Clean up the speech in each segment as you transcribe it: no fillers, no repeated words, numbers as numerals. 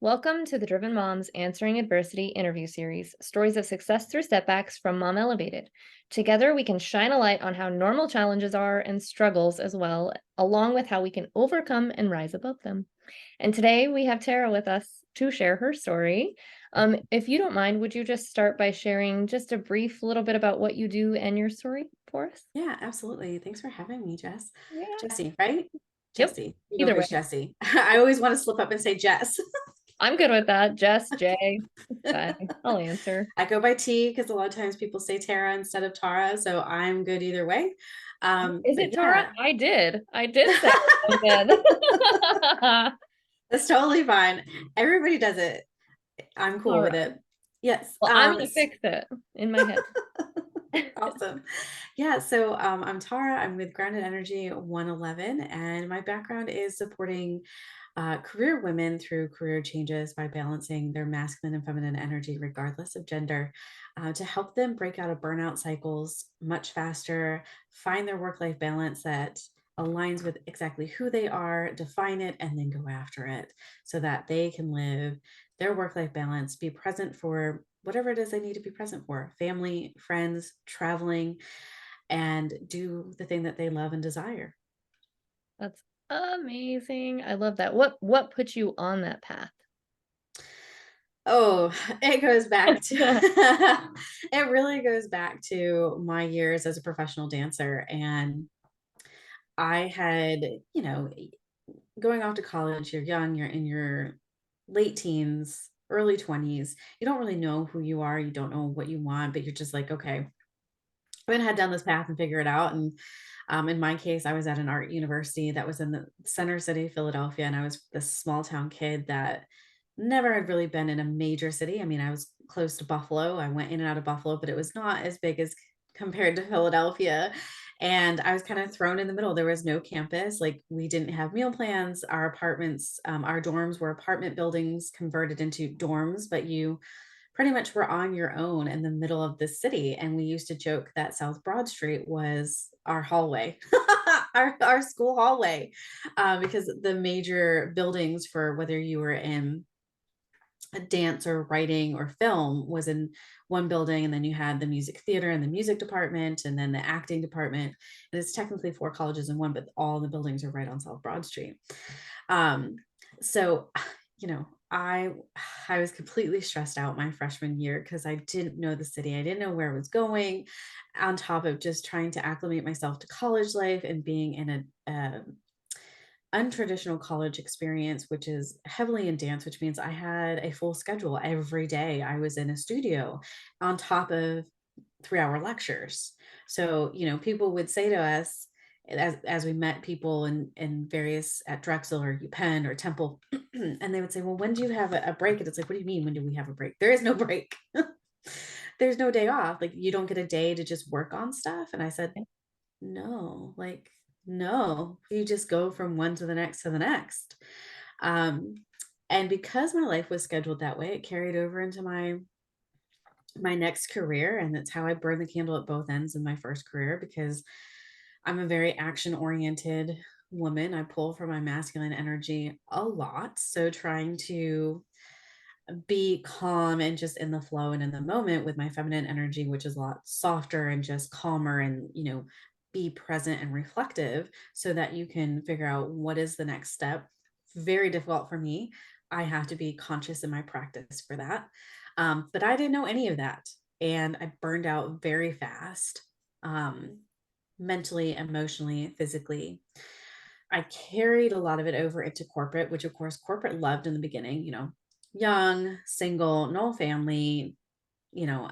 Welcome to the Driven Moms Answering Adversity interview series, stories of success through setbacks from Mom Elevated. Together, we can shine a light on how normal challenges are and struggles as well, along with how we can overcome and rise above them. And today we have Tara with us to share her story. If you don't mind, would you just start by sharing just a brief little bit about what you do and your story for us? Yeah, absolutely. Thanks for having me, Jess. Yeah. Jesse, right? Yep. Jesse. You go Either by way, Jesse. I always want to slip up and say Jess. I'm good with that. Jess, Jay, fine. I'll answer. I go by T because a lot of times people say Tara instead of Tara, so I'm good either way. Is But it Tara? yeah, I did say it, so good. that's totally fine. Everybody does it. I'm cool with Alright. it. Yes. Well, I'm gonna fix it in my head. Awesome. Yeah, so I'm Tara. I'm with Grounded Energy 111, and my background is supporting career women through career changes by balancing their masculine and feminine energy, regardless of gender, to help them break out of burnout cycles much faster, find their work life balance that aligns with exactly who they are, define it, and then go after it so that they can live their work life balance, be present for whatever it is they need to be present for family, friends, traveling, and do the thing that they love and desire. That's amazing. I love that. What put you on that path? Oh, it goes back to it really goes back to my years as a professional dancer. And I had, you know, going off to college, you're young, you're in your late teens, early 20s. You don't really know who you are, you don't know what you want, but you're just like, okay, I'm gonna head down this path and figure it out. And in my case, I was at an art university that was in the center city, Philadelphia, and I was this small town kid that never had really been in a major city. I mean, I was close to Buffalo. I went in and out of Buffalo, but it was not as big as compared to Philadelphia. And I was kind of thrown in the middle. There was no campus. Like, we didn't have meal plans. Our apartments, our dorms were apartment buildings converted into dorms, but you pretty much were on your own in the middle of the city. And we used to joke that South Broad Street was our hallway, our school hallway, because the major buildings for whether you were in a dance or writing or film was in one building, and then you had the music theater and the music department and then the acting department, and it's technically four colleges in one, but all the buildings are right on South Broad Street. um, so you know, I was completely stressed out my freshman year because I didn't know the city, I didn't know where I was going, on top of just trying to acclimate myself to college life and being in a untraditional college experience, which is heavily in dance, which means I had a full schedule every day. I was in a studio on top of 3-hour lectures. So, people would say to us as we met people in various at Drexel or UPenn or Temple, and they would say, well, when do you have a break? And it's like, what do you mean, when do we have a break? There is no break. There's no day off. Like, you don't get a day to just work on stuff. And I said, no, like, no, you just go from one to the next to the next. Um, and because my life was scheduled that way, it carried over into my next career. And that's how I burned the candle at both ends in my first career, because I'm a very action oriented woman. I pull from my masculine energy a lot. So trying to be calm and just in the flow and in the moment with my feminine energy, which is a lot softer and just calmer, and be present and reflective so that you can figure out what is the next step. Very difficult for me. I have to be conscious in my practice for that. But I didn't know any of that. And I burned out very fast, um, mentally, emotionally, physically. I carried a lot of it over into corporate, which of course corporate loved in the beginning, young, single, no family.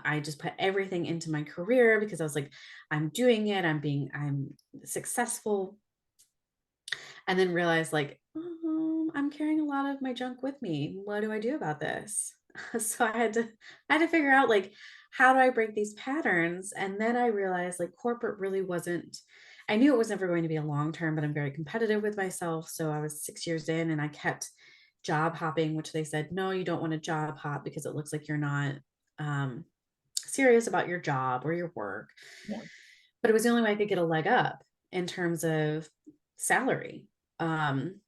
I just put everything into my career because I was like, I'm doing it, I'm successful. And then realized, like, I'm carrying a lot of my junk with me. What do I do about this? So I had to figure out, like, how do I break these patterns? And then I realized, like, corporate really wasn't, I knew it was never going to be a long term, but I'm very competitive with myself. So I was 6 years in and I kept job hopping, which they said, no, you don't want to job hop because it looks like you're not um, serious about your job or your work. Yeah. But it was the only way I could get a leg up in terms of salary. Um,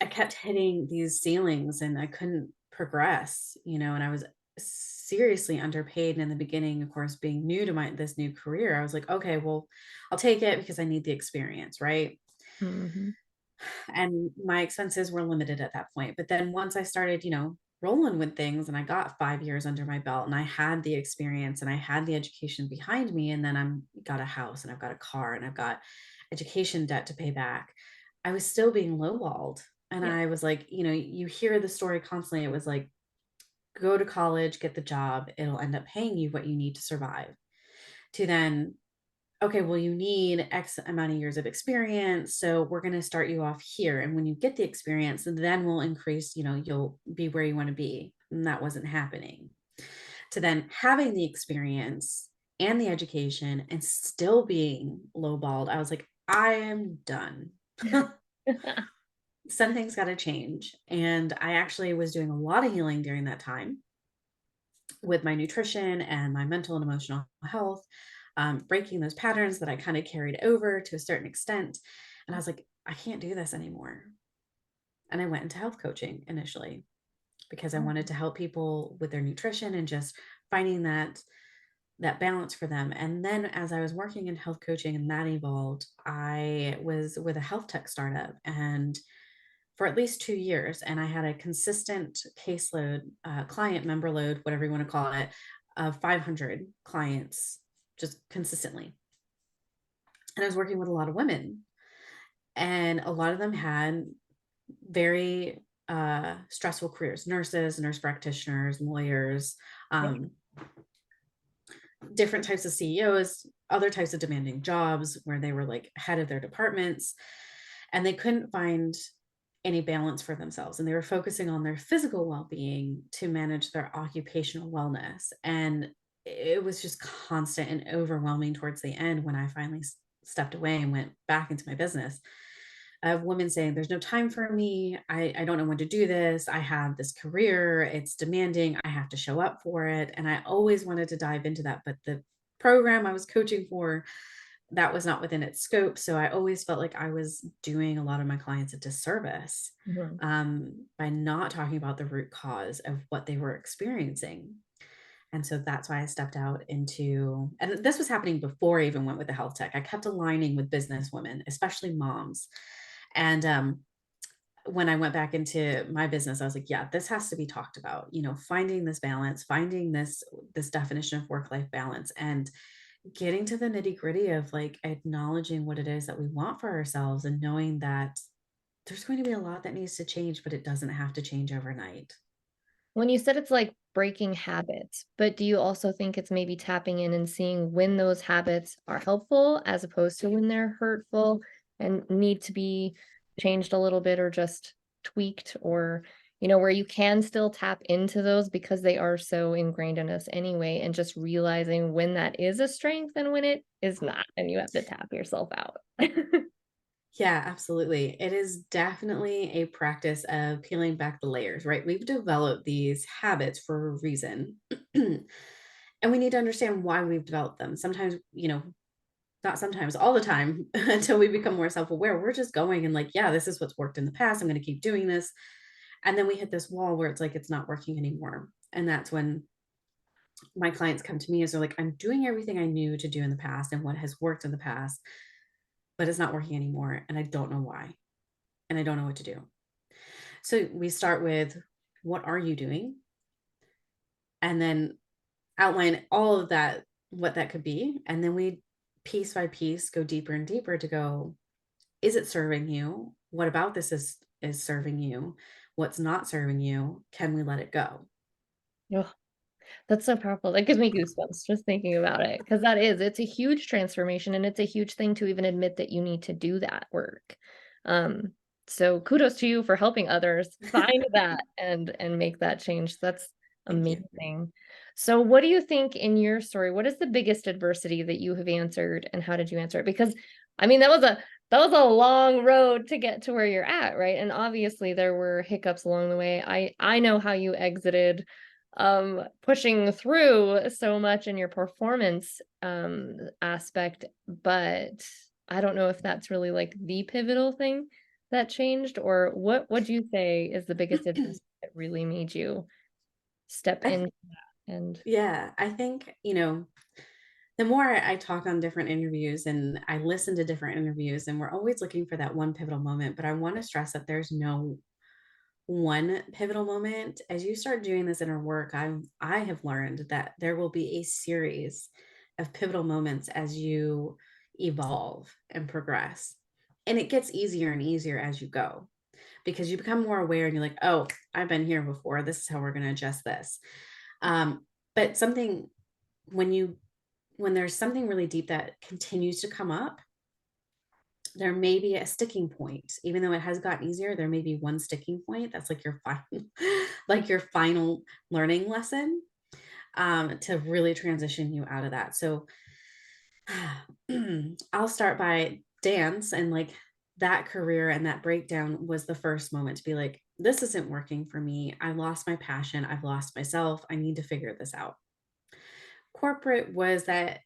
I kept hitting these ceilings and I couldn't progress, and I was seriously underpaid. And in the beginning, of course, being new to this new career, I was like, okay, well, I'll take it because I need the experience, right? Mhm. And my expenses were limited at that point. But then once I started, rolling with things and I got 5 years under my belt and I had the experience and I had the education behind me, and then I'm got a house and I've got a car and I've got education debt to pay back, I was still being lowballed. And Yeah. I was like, you hear the story constantly. It was like, go to college, get the job, it'll end up paying you what you need to survive. To then, okay, well, you need X amount of years of experience. So we're going to start you off here. And when you get the experience, then we'll increase, you'll be where you want to be. And that wasn't happening. To then having the experience and the education and still being lowballed, I was like, I am done. Something's got to change. And I actually was doing a lot of healing during that time with my nutrition and my mental and emotional health, breaking those patterns that I kind of carried over to a certain extent. And I was like, I can't do this anymore. And I went into health coaching initially because I wanted to help people with their nutrition and just finding that balance for them. And then as I was working in health coaching and that evolved, I was with a health tech startup and for at least 2 years. And I had a consistent caseload, client member load, whatever you want to call it, of 500 clients just consistently. And I was working with a lot of women, and a lot of them had very stressful careers: nurses, nurse practitioners, lawyers, um, different types of CEOs, other types of demanding jobs where they were like head of their departments, and they couldn't find any balance for themselves. And they were focusing on their physical well-being to manage their occupational wellness. And it was just constant and overwhelming towards the end when I finally stepped away and went back into my business. I have women saying, there's no time for me. I don't know when to do this. I have this career. It's demanding. I have to show up for it. And I always wanted to dive into that. But the program I was coaching for, that was not within its scope. So I always felt like I was doing a lot of my clients a disservice, Mhm. by not talking about the root cause of what they were experiencing. And so that's why I stepped out into, and this was happening before I even went with the health tech. I kept aligning with business women, especially moms. And when I went back into my business, I was like, yeah, this has to be talked about, finding this balance, finding this definition of work-life balance, and getting to the nitty-gritty of like acknowledging what it is that we want for ourselves and knowing that there's going to be a lot that needs to change, but it doesn't have to change overnight. When you said it's like breaking habits, but do you also think it's maybe tapping in and seeing when those habits are helpful as opposed to when they're hurtful and need to be changed a little bit or just tweaked, or, where you can still tap into those because they are so ingrained in us anyway, and just realizing when that is a strength and when it is not, and you have to tap yourself out. Yeah, absolutely. It is definitely a practice of peeling back the layers, right? We've developed these habits for a reason. And we need to understand why we've developed them. Sometimes, not sometimes, all the time, until we become more self-aware. We're just going and like, yeah, this is what's worked in the past. I'm going to keep doing this. And then we hit this wall where it's like it's not working anymore. And that's when my clients come to me as they're like, I'm doing everything I knew to do in the past and what has worked in the past, but it's not working anymore. And I don't know why. And I don't know what to do. So we start with, what are you doing? And then outline all of that, what that could be. And then we piece by piece go deeper and deeper to go, is it serving you? What about this is serving you? What's not serving you? Can we let it go? Ugh, that's so powerful. That gives me goosebumps just thinking about it, because it's a huge transformation, and it's a huge thing to even admit that you need to do that work. Um, so kudos to you for helping others find that and make that change. That's Thank you. amazing. So what do you think in your story, what is the biggest adversity that you have answered, and how did you answer it? Because I mean, that was a long road to get to where you're at, right? And obviously there were hiccups along the way. I know how you exited pushing through so much in your performance aspect, but I don't know if that's really like the pivotal thing. that changed, or what would you say is the biggest adversity that really made you step I th- into that? And yeah, I think, the more I talk on different interviews and I listen to different interviews, and we're always looking for that one pivotal moment, but I want to stress that there's no one pivotal moment. As you start doing this inner work, I have learned that there will be a series of pivotal moments as you evolve and progress. And it gets easier and easier as you go because you become more aware and you're like, oh, I've been here before. This is how we're going to adjust this. But something when you when there's something really deep that continues to come up, there may be a sticking point. Even though it has gotten easier, there may be one sticking point that's like your final like your final learning lesson, to really transition you out of that. So I'll start by dance, and like that career and that breakdown was the first moment to be like, this isn't working for me. I lost my passion. I've lost myself. I need to figure this out. Corporate was that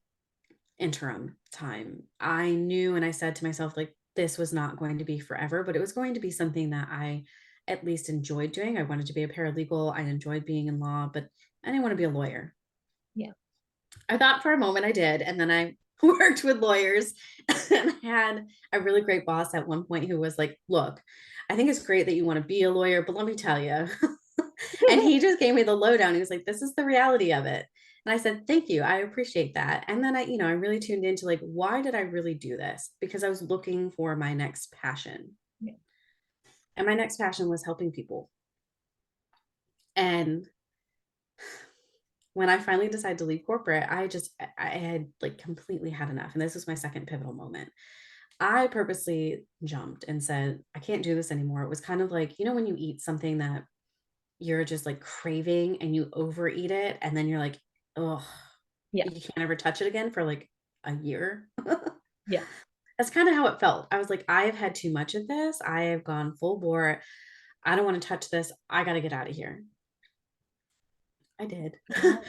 interim time. I knew, and I said to myself, like, this was not going to be forever, but it was going to be something that I at least enjoyed doing. I wanted to be a paralegal. I enjoyed being in law, but I didn't want to be a lawyer. yeah. I thought for a moment I did. And then I worked with lawyers and had a really great boss at one point who was like, look, I think it's great that you want to be a lawyer, but let me tell you. And he just gave me the lowdown. He was like, this is the reality of it. And I said, thank you. I appreciate that. And then I really tuned into like, why did I really do this? Because I was looking for my next passion. Yeah. And my next passion was helping people. And when I finally decided to leave corporate, I had like completely had enough. And this was my second pivotal moment. I purposely jumped and said, I can't do this anymore. It was kind of like, when you eat something that you're just like craving and you overeat it, and then you're like, oh, Yeah. you can't ever touch it again for like a year. Yeah. That's kind of how it felt. I was like, I have had too much of this. I have gone full bore. I don't want to touch this. I got to get out of here. I did. Wow.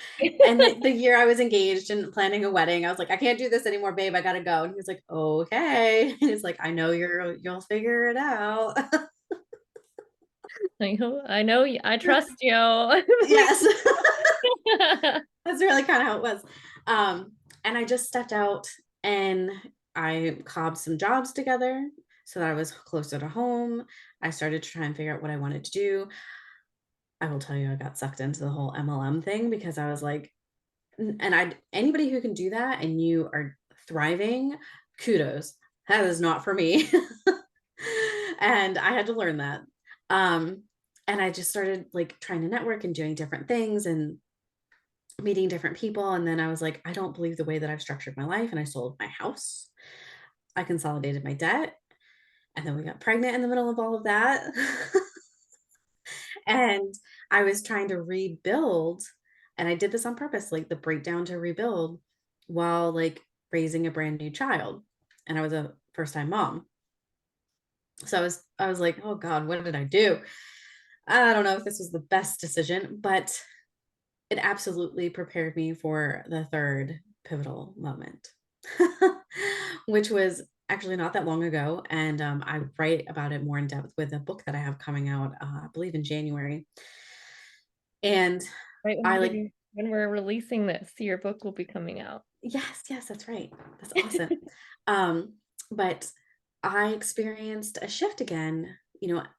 And the year I was engaged and planning a wedding, I was like, I can't do this anymore, babe. I gotta go. And he was like, okay. And he's like, I know you'll figure it out. I know, I trust you. Like, Yes. That's really kind of how it was. And I just stepped out and I cobbed some jobs together so that I was closer to home. I started to try and figure out what I wanted to do. I will tell you, I got sucked into the whole MLM thing because I was like, and anybody who can do that and you are thriving, kudos. That is not for me. And I had to learn that. Um, and I just started like trying to network and doing different things and meeting different people. And then I was like, I don't believe the way that I've structured my life. And I sold my house. I consolidated my debt. And then we got pregnant in the middle of all of that. And I was trying to rebuild. And I did this on purpose, like the breakdown to rebuild while like raising a brand new child. And I was a first time mom. So I was like, oh God, what did I do? I don't know if this was the best decision, but it absolutely prepared me for the third pivotal moment, which was actually not that long ago. And I write about it more in depth with a book that I have coming out, I believe in January. And right I like, when we're releasing this, your book will be coming out. yes, that's right. That's awesome. um, but I experienced a shift again,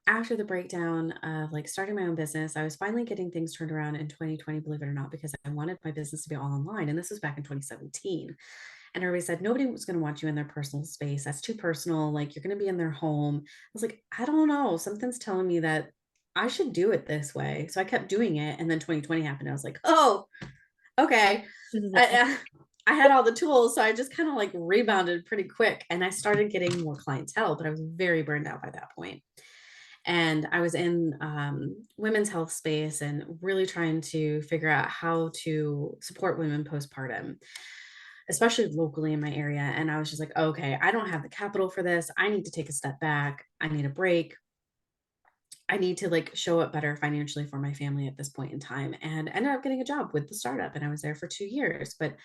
after the breakdown of like starting my own business. I was finally getting things turned around in 2020, believe it or not, because I wanted my business to be all online. And this was back in 2017. And everybody said nobody was going to want you in their personal space. That's too personal. Like you're going to be in their home. I was like, I don't know. Something's telling me that I should do it this way. So I kept doing it. And then 2020 happened. I was like, oh, okay. This is it. I had all the tools, so I just kind of like rebounded pretty quick, and I started getting more clientele, but I was very burned out by that point. And I was in women's health space and really trying to figure out how to support women postpartum, especially locally in my area. And I was just like, okay, I don't have the capital for this. I need to take a step back. I need a break. I need to like show up better financially for my family at this point in time. And ended up getting a job with the startup. And I was there for 2 years. But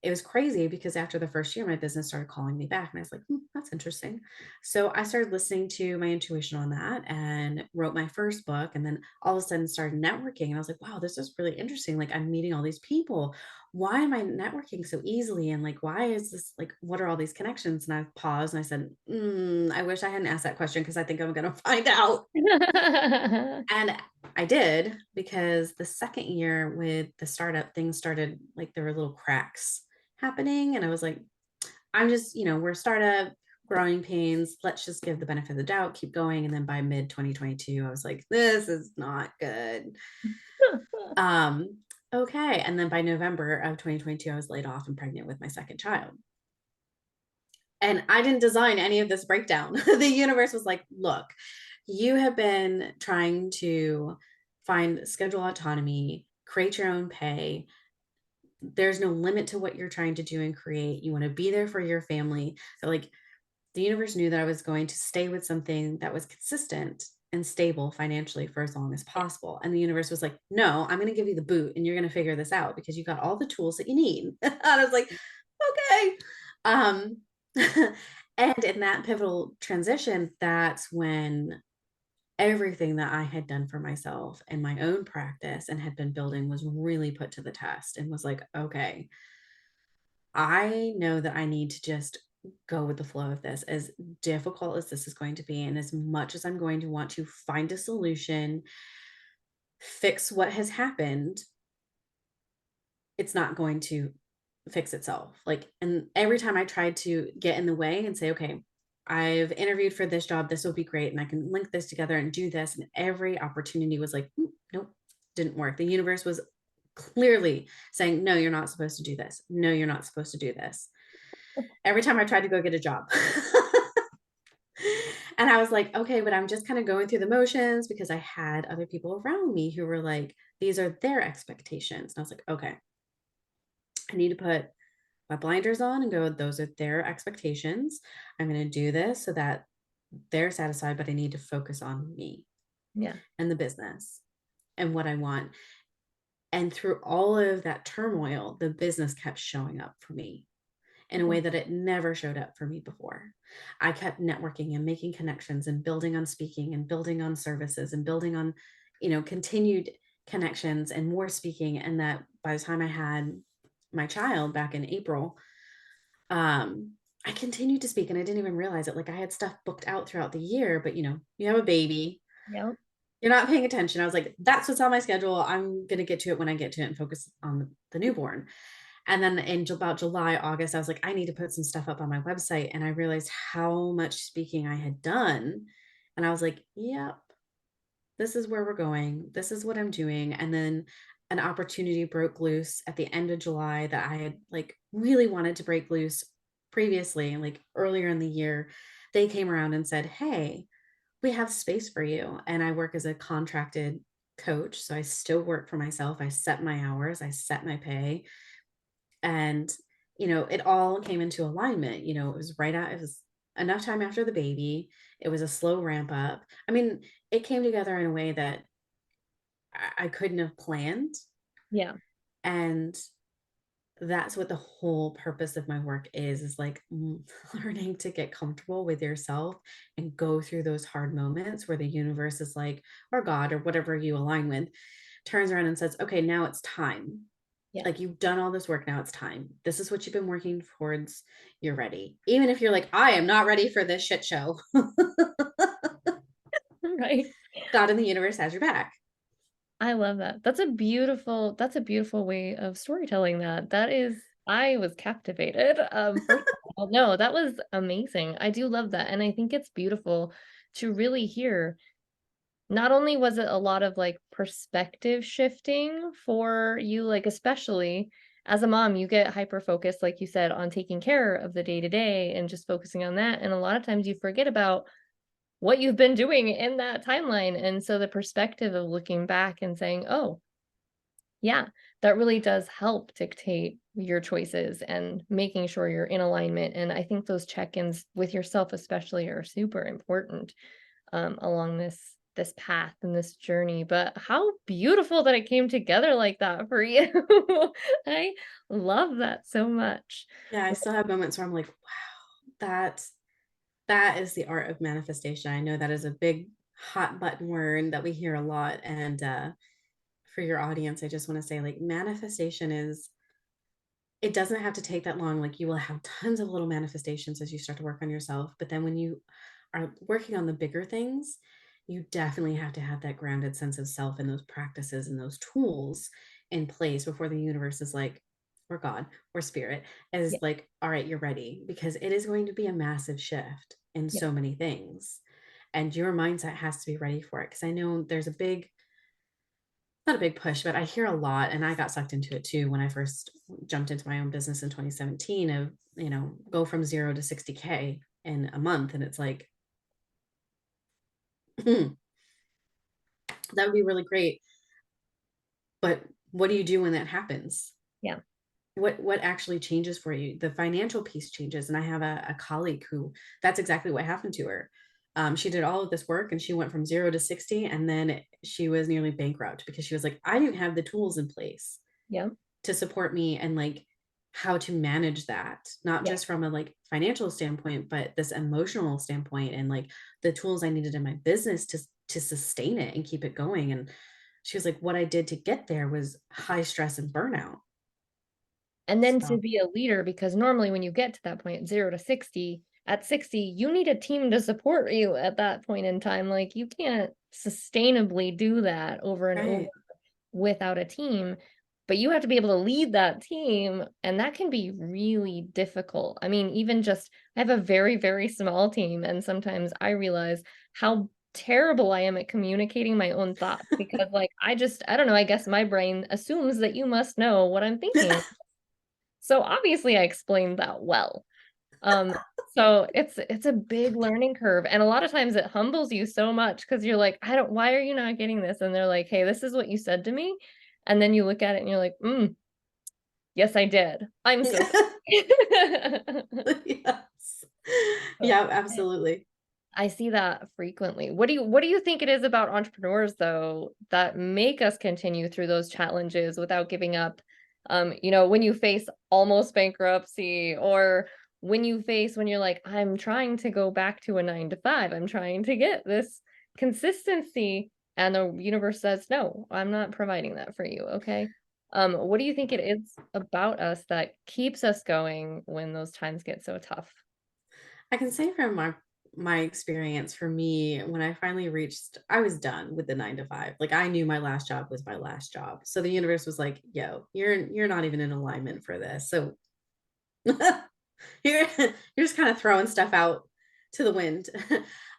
it was crazy because after the first year, my business started calling me back, and I was like, "Hmm, that's interesting." So I started listening to my intuition on that and wrote my first book. And then all of a sudden started networking. And I was like, wow, this is really interesting. Like, I'm meeting all these people. Why am I networking so easily? And like, why is this like, what are all these connections? And I paused and I said, I wish I hadn't asked that question because I think I'm going to find out. And I did, because the second year with the startup, things started like there were little cracks happening. And I was like, I'm just, we're a startup, growing pains. Let's just give the benefit of the doubt, keep going. And then by mid 2022, I was like, this is not good. Um, okay. And then by November of 2022, I was laid off and pregnant with my second child. And I didn't design any of this breakdown. The universe was like, look, you have been trying to find schedule autonomy, create your own pay. There's no limit to what you're trying to do and create. You want to be there for your family. So, like, the universe knew that I was going to stay with something that was consistent and stable financially for as long as possible. And the universe was like, no, I'm going to give you the boot and you're going to figure this out because you got all the tools that you need. And I was like, okay. Um, and in that pivotal transition, that's when everything that I had done for myself and my own practice and had been building was really put to the test, and was like, okay, I know that I need to just go with the flow of this, as difficult as this is going to be. And as much as I'm going to want to find a solution, fix what has happened, it's not going to fix itself. Like, and every time I tried to get in the way and say, okay, I've interviewed for this job, this will be great, and I can link this together and do this. And every opportunity was like, nope, didn't work. The universe was clearly saying, no, you're not supposed to do this. No, you're not supposed to do this. Every time I tried to go get a job. And I was like, okay, but I'm just kind of going through the motions, because I had other people around me who were like, these are their expectations. And I was like, okay, I need to put my blinders on and go, those are their expectations. I'm going to do this so that they're satisfied, but I need to focus on me Yeah. and the business and what I want. And through all of that turmoil, the business kept showing up for me in a way that it never showed up for me before. I kept networking and making connections and building on speaking and building on services and building on, continued connections and more speaking. And that by the time I had my child back in April, I continued to speak and I didn't even realize it. Like, I had stuff booked out throughout the year, but you have a baby, Yep. you're not paying attention. I was like, that's what's on my schedule. I'm going to get to it when I get to it and focus on the newborn. And then in about July, August, I was like, I need to put some stuff up on my website. And I realized how much speaking I had done. And I was like, yep, this is where we're going. This is what I'm doing. And then an opportunity broke loose at the end of July that I had like really wanted to break loose previously, like earlier in the year. They came around and said, hey, we have space for you. And I work as a contracted coach. So I still work for myself. I set my hours, I set my pay. And, it all came into alignment. It was it was enough time after the baby. It was a slow ramp up. I mean, it came together in a way that I couldn't have planned. Yeah. And that's what the whole purpose of my work is like learning to get comfortable with yourself and go through those hard moments where the universe is like, or God, or whatever you align with, turns around and says, okay, now it's time. Yeah. Like, you've done all this work, now it's time. This is what you've been working towards. You're ready. Even if you're like, I am not ready for this shit show. Right. God and the universe has your back. I love that. That's a beautiful way of storytelling that. I was captivated. First of all, no, that was amazing. I do love that. And I think it's beautiful to really hear. Not only was it a lot of like perspective shifting for you, like especially as a mom, you get hyper focused, like you said, on taking care of the day to day and just focusing on that. And a lot of times you forget about what you've been doing in that timeline. And so the perspective of looking back and saying, oh, yeah, that really does help dictate your choices and making sure you're in alignment. And I think those check ins with yourself, especially, are super important along this path and this journey, but how beautiful that it came together like that for you. I love that so much. Yeah, I still have moments where I'm like, wow, that is the art of manifestation. I know that is a big hot button word that we hear a lot. And for your audience, I just want to say like manifestation is, it doesn't have to take that long. Like you will have tons of little manifestations as you start to work on yourself. But then when you are working on the bigger things, you definitely have to have that grounded sense of self and those practices and those tools in place before the universe is like, or God or spirit is Yeah, like, all right, you're ready, because it is going to be a massive shift in yeah, so many things. And your mindset has to be ready for it. Cause I know there's a big, not a big push, but I hear a lot, and I got sucked into it too when I first jumped into my own business in 2017 of, go from 0 to 60K in a month. And it's like, that would be really great. But what do you do when that happens? yeah, What actually changes for you? The financial piece changes. And I have a colleague who, that's exactly what happened to her. She did all of this work and she went from 0 to 60, and then she was nearly bankrupt because she was like, I didn't have the tools in place yeah, to support me, and like how to manage that, not yeah. just from a like financial standpoint, but this emotional standpoint, and like the tools I needed in my business to sustain it and keep it going. And she was like, what I did to get there was high stress and burnout. And then to So be a leader, because normally when you get to that point, 0 to 60, at 60, you need a team to support you at that point in time. Like, you can't sustainably do that over and over right. without a team, but you have to be able to lead that team, and that can be really difficult. I mean, even just I have a very, very small team, and sometimes I realize how terrible I am at communicating my own thoughts because, like, I don't know, I guess my brain assumes that you must know what I'm thinking. So obviously I explained that well. Um, so it's a big learning curve, and a lot of times it humbles you so much because 'cause you're like, "I don't why are you not getting this?" And they're like, "Hey, this is what you said to me." And then you look at it and you're like, "Mm, yes, I did. I'm so sorry." Yes. So, Yeah, I absolutely. I see that frequently. What do you think it is about entrepreneurs though that make us continue through those challenges without giving up? When you face almost bankruptcy or when you're like, I'm trying to go back to a 9 to 5, I'm trying to get this consistency, and the universe says, no, I'm not providing that for you. Okay. What do you think it is about us that keeps us going when those times get so tough? I can say from my experience, for me, when I finally reached, I was done with the 9 to 5. Like I knew my last job was my last job. So the universe was like, yo, you're not even in alignment for this. So you're just kind of throwing stuff out to the wind.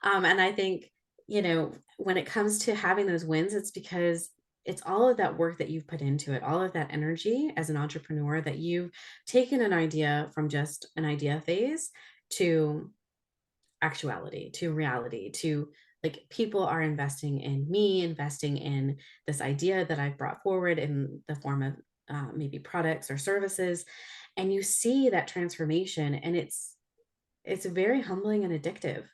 And I think, when it comes to having those wins, it's because it's all of that work that you've put into it, all of that energy as an entrepreneur, that you've taken an idea from just an idea phase to actuality, to reality, to like people are investing in me, investing in this idea that I've brought forward in the form of maybe products or services. And you see that transformation, and it's very humbling and addictive at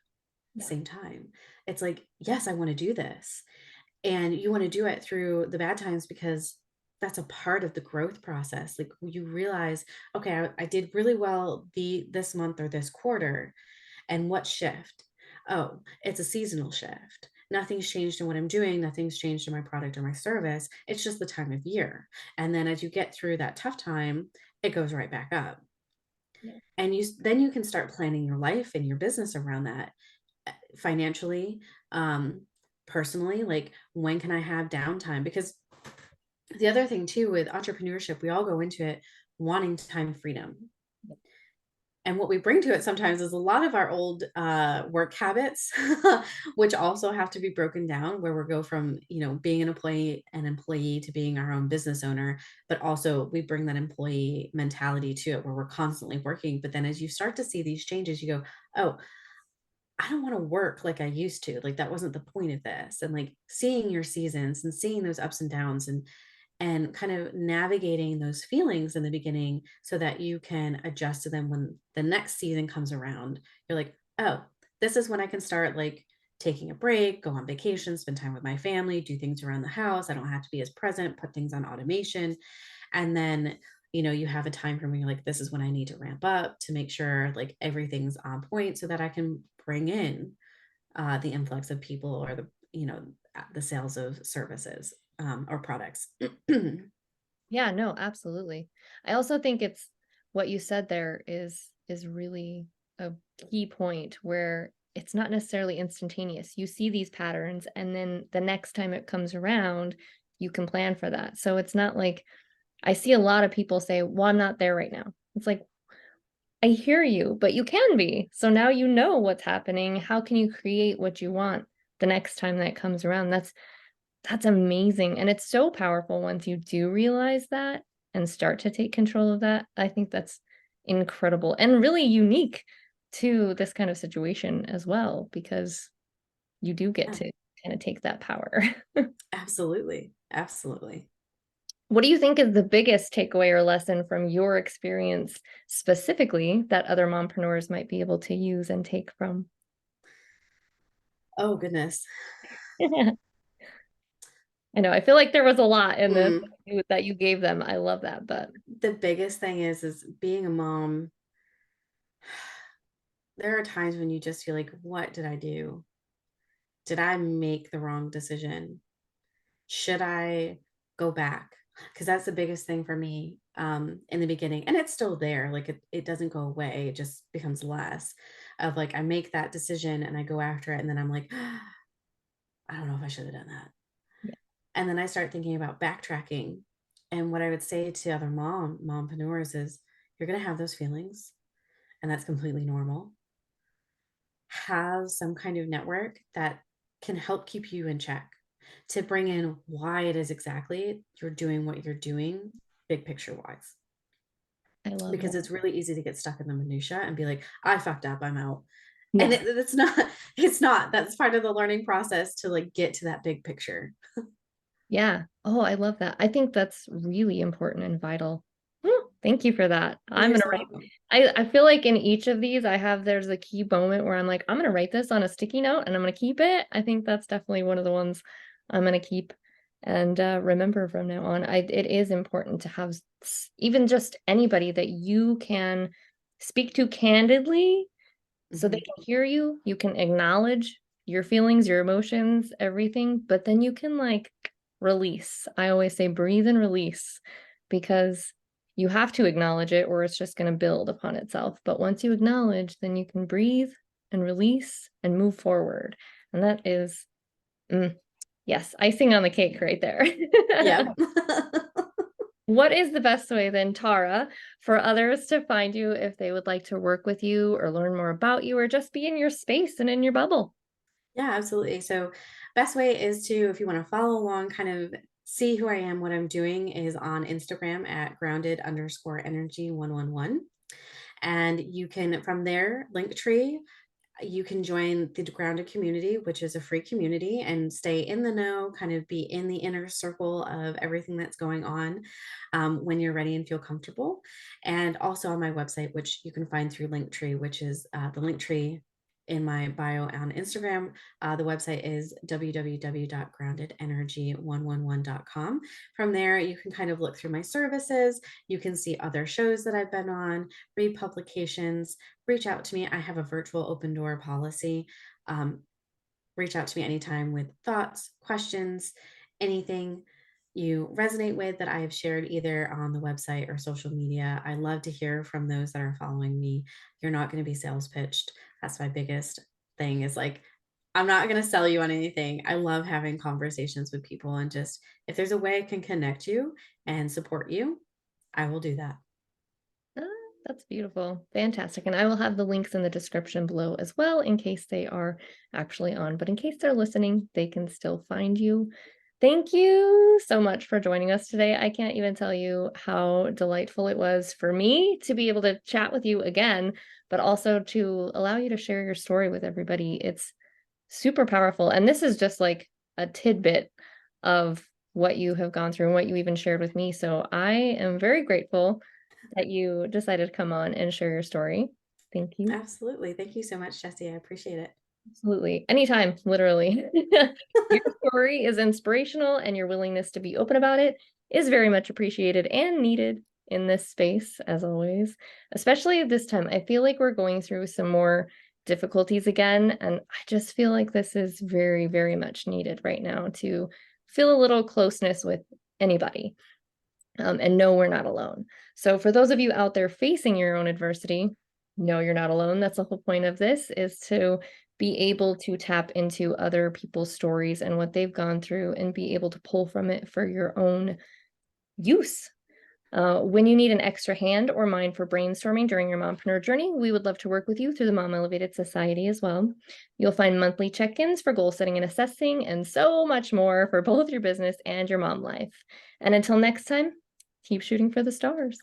the Yeah. same time. It's like, yes, I want to do this. And you want to do it through the bad times because that's a part of the growth process. Like you realize, okay, I did really well this month or this quarter. And what shift? Oh, it's a seasonal shift. Nothing's changed in what I'm doing. Nothing's changed in my product or my service. It's just the time of year. And then as you get through that tough time, it goes right back up. Yeah. And then you can start planning your life and your business around that, financially, um, personally. Like, when can I have downtime? Because the other thing too with entrepreneurship, we all go into it wanting time freedom. And what we bring to it sometimes is a lot of our old work habits, which also have to be broken down, where we go from, being an employee to being our own business owner. But also we bring that employee mentality to it, where we're constantly working. But then as you start to see these changes, you go, oh, I don't want to work like I used to. Like that wasn't the point of this. And like seeing your seasons and seeing those ups and downs, and kind of navigating those feelings in the beginning so that you can adjust to them when the next season comes around. You're like, oh, this is when I can start like taking a break, go on vacation, spend time with my family, do things around the house. I don't have to be as present, put things on automation. And then, you have a time frame where you're like, this is when I need to ramp up to make sure like everything's on point so that I can bring in the influx of people or the sales of services or products. Yeah, no, absolutely. I also think it's what you said there is really a key point where it's not necessarily instantaneous. You see these patterns and then the next time it comes around, you can plan for that. So it's not like I see a lot of people say, "Well, I'm not there right now." It's like, I hear you, but you can be. So now you know what's happening. How can you create what you want the next time that comes around? That's amazing, and it's so powerful once you do realize that and start to take control of that. I think that's incredible and really unique to this kind of situation as well, because you do get Yeah, to kinda take that power. absolutely. Absolutely. What do you think is the biggest takeaway or lesson from your experience specifically that other mompreneurs might be able to use and take from? Oh, goodness. I know, I feel like there was a lot in this Mm. that you gave them. I love that, but The biggest thing is being a mom. There are times when you just feel like, what did I do? Did I make the wrong decision? Should I go back? Because that's the biggest thing for me in the beginning. And it's still there. Like it doesn't go away. It just becomes less of like I make that decision and I go after it. And then I'm like, I don't know if I should have done that. yeah, And then I start thinking about backtracking. And what I would say to other mompreneurs is you're gonna have those feelings, and that's completely normal. Have some kind of network that can help keep you in check to bring in why it is exactly you're doing what you're doing, big picture wise. I love Because that. it's really easy to get stuck in the minutia and be like, I fucked up, I'm out. And Yes. it's not, it's not. That's part of the learning process to like get to that big picture. Yeah. Oh, I love that. I think that's really important and vital. Thank you for that. I'm You're gonna so write. welcome. I feel like in each of these, there's a key moment where I'm like, I'm gonna write this on a sticky note and I'm gonna keep it. I think that's definitely one of the ones I'm gonna keep and remember from now on. It is important to have even just anybody that you can speak to candidly so they Hmm. can hear you. You can acknowledge your feelings, your emotions, everything, but then you can like release. I always say breathe and release because you have to acknowledge it or it's just going to build upon itself. But once you acknowledge, then you can breathe and release and move forward. And that is, mm, yes, icing on the cake right there. Yeah. What is the best way then, Tara, for others to find you if they would like to work with you or learn more about you or just be in your space and in your bubble? Yeah, absolutely. So, best way is to, if you want to follow along, kind of see who I am, what I'm doing is on Instagram at grounded_energy111. And you can, from there, Linktree, you can join the Grounded community, which is a free community, and stay in the know, kind of be in the inner circle of everything that's going on when you're ready and feel comfortable. And also on my website, which you can find through Linktree, which is the Linktree in my bio on Instagram. The website is www.groundedenergy111.com. From there, you can kind of look through my services. You can see other shows that I've been on, read publications, reach out to me. I have a virtual open door policy. Um, Reach out to me anytime with thoughts, questions, anything you resonate with that I have shared either on the website or social media. I love to hear from those that are following me. You're not going to be sales pitched. That's my biggest thing is like, I'm not going to sell you on anything. I love having conversations with people and just if there's a way I can connect you and support you, I will do that. Ah, that's beautiful. Fantastic. And I will have the links in the description below as well in case they are actually on. But in case they're listening, they can still find you. Thank you so much for joining us today. I can't even tell you how delightful it was for me to be able to chat with you again, but also to allow you to share your story with everybody. It's super powerful. And this is just like a tidbit of what you have gone through and what you even shared with me. So I am very grateful that you decided to come on and share your story. Thank you. Absolutely. Thank you so much, Jesse. I appreciate it. Absolutely. Anytime, literally. Your story is inspirational, and your willingness to be open about it is very much appreciated and needed in this space, as always. Especially at this time, I feel like we're going through some more difficulties again, and I just feel like this is very, very much needed right now to feel a little closeness with anybody, and know we're not alone. So for those of you out there facing your own adversity, know you're not alone. That's the whole point of this, is to be able to tap into other people's stories and what they've gone through and be able to pull from it for your own use. When you need an extra hand or mind for brainstorming during your mompreneur journey, we would love to work with you through the Mom Elevated Society as well. You'll find monthly check-ins for goal setting and assessing, and so much more for both your business and your mom life. And until next time, keep shooting for the stars.